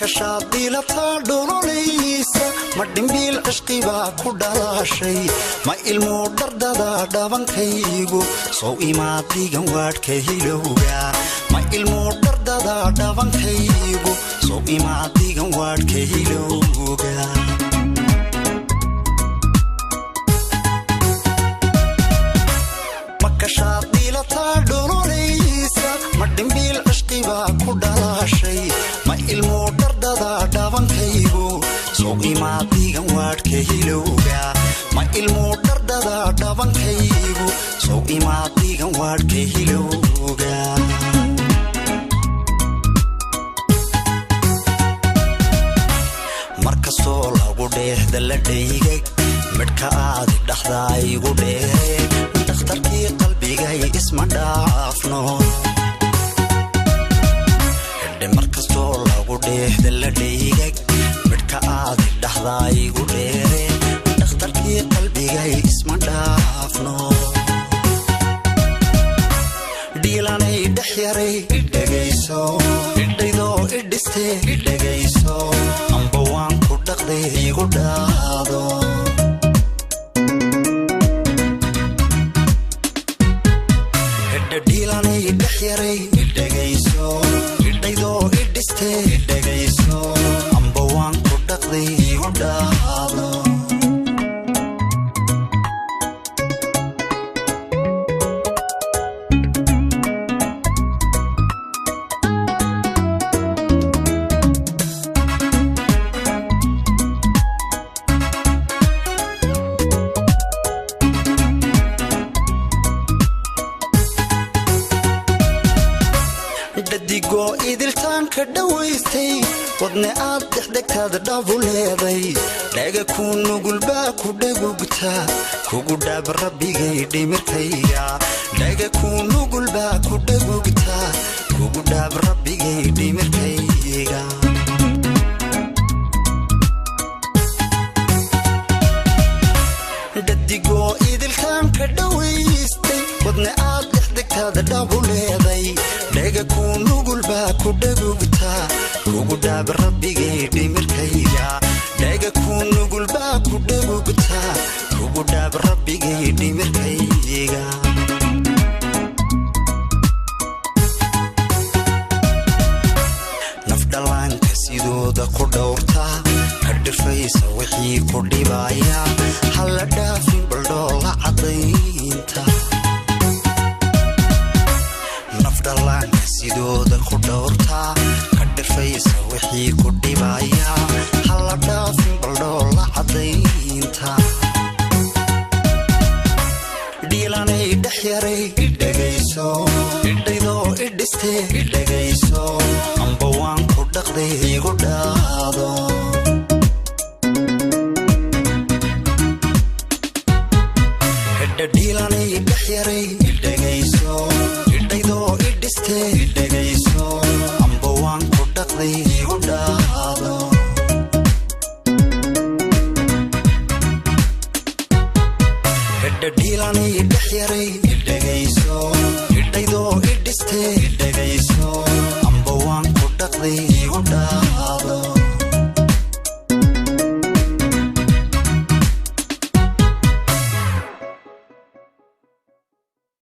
كشاطي لطادو ليسا مدين بيل عشقي باكو دلاشي ما إلمو دردادا دابان كيغو سو إما ديغن واد كيلوغا ما إلمو دردادا دابان كيغو سو إما ديغن واد كيلوغا كشاطي لطادو ليسا مدين بيل عشقي باكو دلاشي ما إلمو دردادا دابان كيغو سو إما ديغن واد كيلوغا ما إلمو دردادا دابان كيغو سو إما ديغن واد كيلوغا markastoo lagu dheehda la dheygay midhka aad dhaxdaa igu dheeray dhakhtarkii qalbigay isma dhaafno markastoo lagu dheehda la dheygay midhka aad dhaxdaa igu dheeray dhakhtarkii qalbigay isma dhaafno dhiilanay dhex yaray idhagayso idhaydoo idhiste idhagayso amba waan ku dhaqday igu dhaado dhiilanay dhex yaray idhagayso idhaydoo idhiste idhagayso amba waan ku dhaqday igu dhaado digo idiltaan ka dhawaystay wadne aad dhexdhegtaada dhabu leeday dhaga ku nugul baa ku dhagugta kugu dhaab rabbigay dhimirkayga dhaga ku nugul baa ku dhagugta kugu dhaab rabbigay dhimirkayga digo idiltaan ka dhawaystay wadne aad dhexdhegtaada dhabu leeday dhaga ku nugul baa ku dhagugta kugu dhaab rabbigay dhimirkayga dhaga ku nugul baa ku dhagugta kugu dhaab rabbigay dhimirkayga nafdhalaanka sidooda ku dhowrta ka dhirfaysa wixii ku dhibaya hala dhaafin baldhoola cadaynta nafdhalaanka sidooda ku dhowrta ka dhirfaysa wixii ku dhibaya hala dhaafin baldhoola cadaynta dhiilanay dhex yaray idhagayso idhaydoo idhiste idhagayso amba waan ku dhaqday igu dhaado dhiilanay dhex yaray idhagayso idhaydoo idhiste idhagayso amba waan ku dhaqday igu dhaado dhiilanay dhex yaray idhagayso idhaydoo idhiste idhagayso